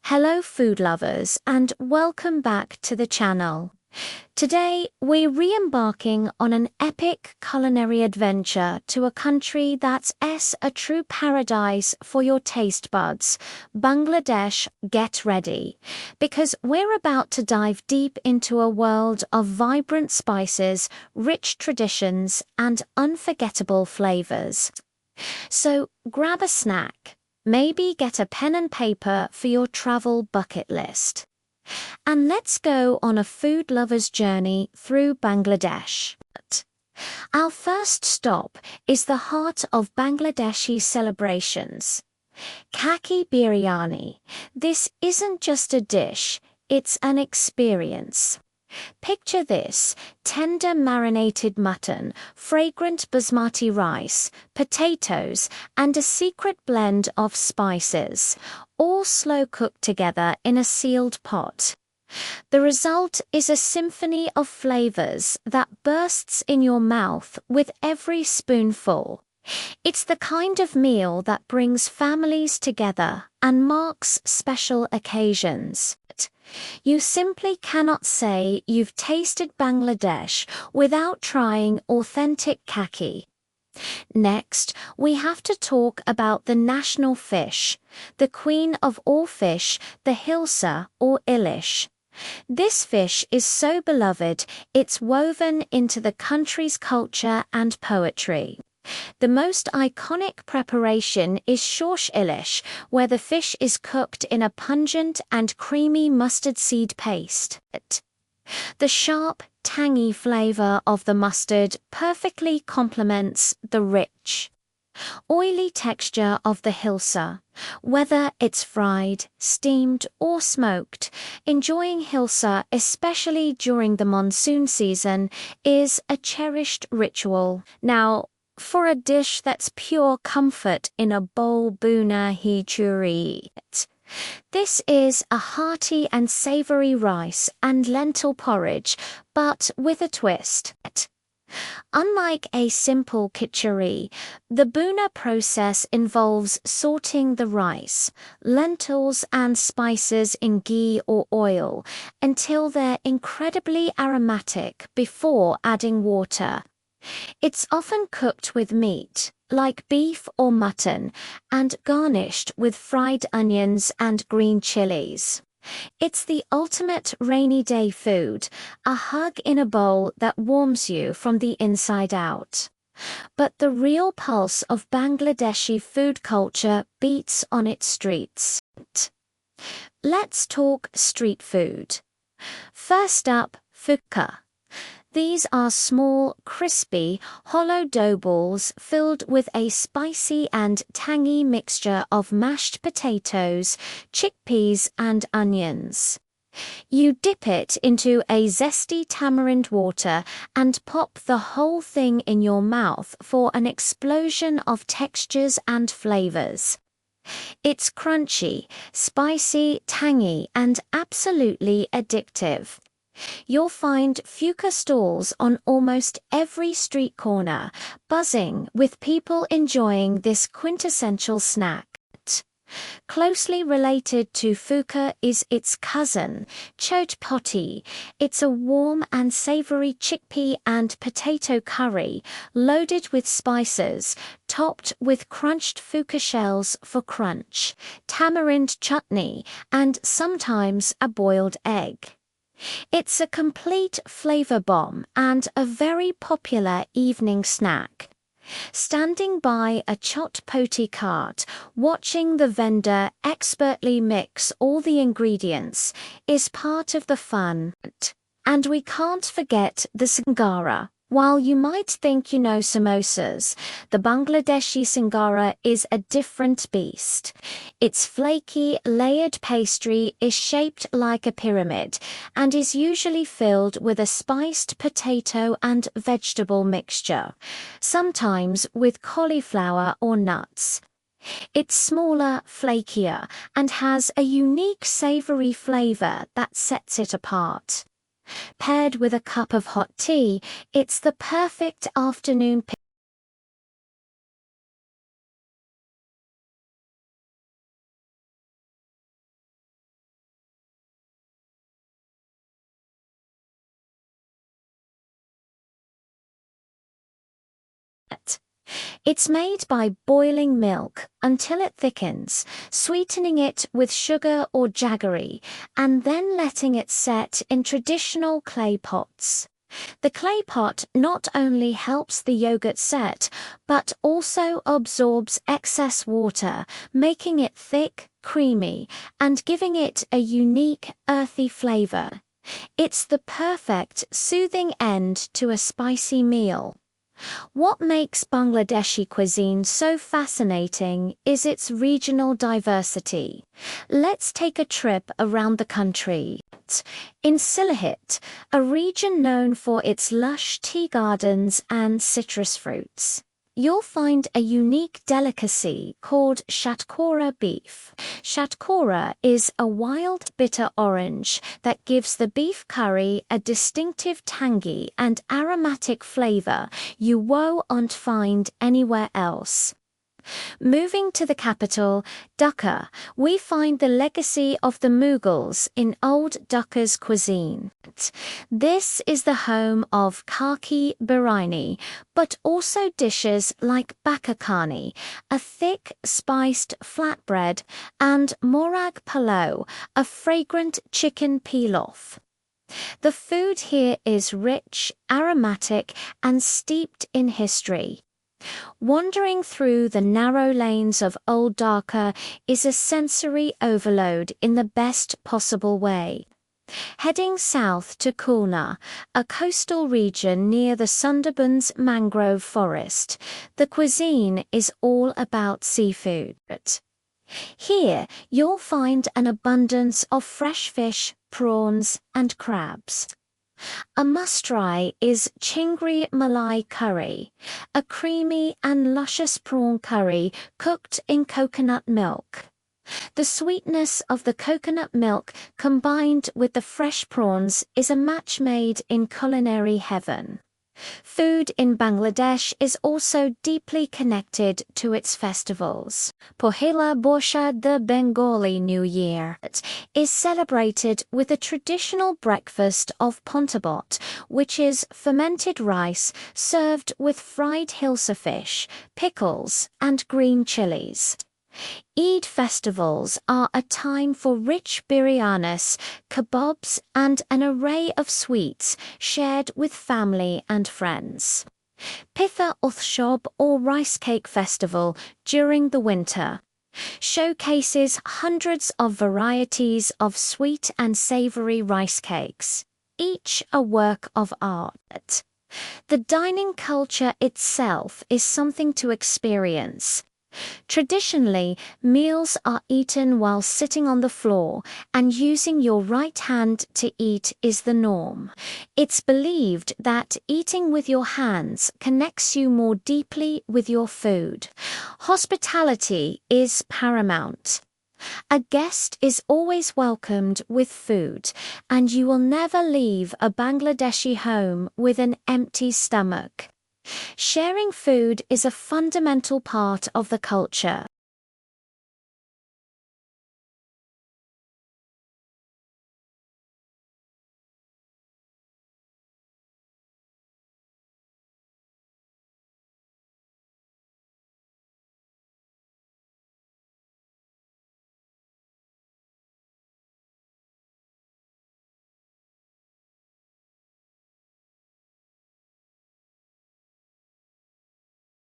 Hello food lovers and welcome back to the channel. Today we're re-embarking on an epic culinary adventure to a country that's a true paradise for your taste buds. Bangladesh, get ready, because we're about to dive deep into a world of vibrant spices, rich traditions and unforgettable flavors. So grab a snack. Maybe get a pen and paper for your travel bucket list. And let's go on a food lover's journey through Bangladesh. Our first stop is the heart of Bangladeshi celebrations. Kaki biryani. This isn't just a dish, it's an experience. Picture this: tender marinated mutton, fragrant basmati rice, potatoes, and a secret blend of spices, all slow cooked together in a sealed pot. The result is a symphony of flavors that bursts in your mouth with every spoonful. It's the kind of meal that brings families together and marks special occasions. You simply cannot say you've tasted Bangladesh without trying authentic kaki. Next, we have to talk about the national fish, the queen of all fish, the hilsa or ilish. This fish is so beloved, it's woven into the country's culture and poetry. The most iconic preparation is shorsh ilish, where the fish is cooked in a pungent and creamy mustard seed paste. The sharp, tangy flavor of the mustard perfectly complements the rich, oily texture of the hilsa. Whether it's fried, steamed, or smoked, enjoying hilsa, especially during the monsoon season, is a cherished ritual. Now, for a dish that's pure comfort in a bowl, buna hichuri. This is a hearty and savory rice and lentil porridge, but with a twist. Unlike a simple khichdi, the buna process involves sorting the rice, lentils and spices in ghee or oil until they're incredibly aromatic before adding water. It's often cooked with meat, like beef or mutton, and garnished with fried onions and green chilies. It's the ultimate rainy day food, a hug in a bowl that warms you from the inside out. But the real pulse of Bangladeshi food culture beats on its streets. Let's talk street food. First up, fuka. These are small, crispy, hollow dough balls filled with a spicy and tangy mixture of mashed potatoes, chickpeas, and onions. You dip it into a zesty tamarind water and pop the whole thing in your mouth for an explosion of textures and flavors. It's crunchy, spicy, tangy, and absolutely addictive. You'll find fuka stalls on almost every street corner, buzzing with people enjoying this quintessential snack. Closely related to fuka is its cousin, chot poti. It's a warm and savory chickpea and potato curry, loaded with spices, topped with crunched fuka shells for crunch, tamarind chutney, and sometimes a boiled egg. It's a complete flavor bomb and a very popular evening snack. Standing by a chot poti cart, watching the vendor expertly mix all the ingredients is part of the fun. And we can't forget the singara. While you might think you know samosas, the Bangladeshi singara is a different beast. Its flaky, layered pastry is shaped like a pyramid and is usually filled with a spiced potato and vegetable mixture, sometimes with cauliflower or nuts. It's smaller, flakier, and has a unique savory flavor that sets it apart. Paired with a cup of hot tea, it's the perfect afternoon It's made by boiling milk until it thickens, sweetening it with sugar or jaggery, and then letting it set in traditional clay pots. The clay pot not only helps the yogurt set, but also absorbs excess water, making it thick, creamy, and giving it a unique, earthy flavor. It's the perfect, soothing end to a spicy meal. What makes Bangladeshi cuisine so fascinating is its regional diversity. Let's take a trip around the country. In Sylhet, a region known for its lush tea gardens and citrus fruits, you'll find a unique delicacy called shatkora beef. Shatkora is a wild bitter orange that gives the beef curry a distinctive tangy and aromatic flavor you won't find anywhere else. Moving to the capital, Dhaka, we find the legacy of the Mughals in old Dhaka's cuisine. This is the home of khaki biryani, but also dishes like bakakhani, a thick, spiced flatbread, and morag pulao, a fragrant chicken pilaf. The food here is rich, aromatic, and steeped in history. Wandering through the narrow lanes of Old Dhaka is a sensory overload in the best possible way. Heading south to Khulna, a coastal region near the Sundarbans mangrove forest, the cuisine is all about seafood. Here, you'll find an abundance of fresh fish, prawns, and crabs. A must-try is Chingri Malai curry, a creamy and luscious prawn curry cooked in coconut milk. The sweetness of the coconut milk combined with the fresh prawns is a match made in culinary heaven. Food in Bangladesh is also deeply connected to its festivals. Pohila Boishakh, the Bengali New Year, is celebrated with a traditional breakfast of pontabot, which is fermented rice served with fried hilsa fish, pickles, and green chilies. Eid festivals are a time for rich biryanis, kebabs, and an array of sweets shared with family and friends. Pitha Uthshab, or Rice Cake Festival, during the winter, showcases hundreds of varieties of sweet and savory rice cakes, each a work of art. The dining culture itself is something to experience. Traditionally, meals are eaten while sitting on the floor, and using your right hand to eat is the norm. It's believed that eating with your hands connects you more deeply with your food. Hospitality is paramount. A guest is always welcomed with food, and you will never leave a Bangladeshi home with an empty stomach. Sharing food is a fundamental part of the culture.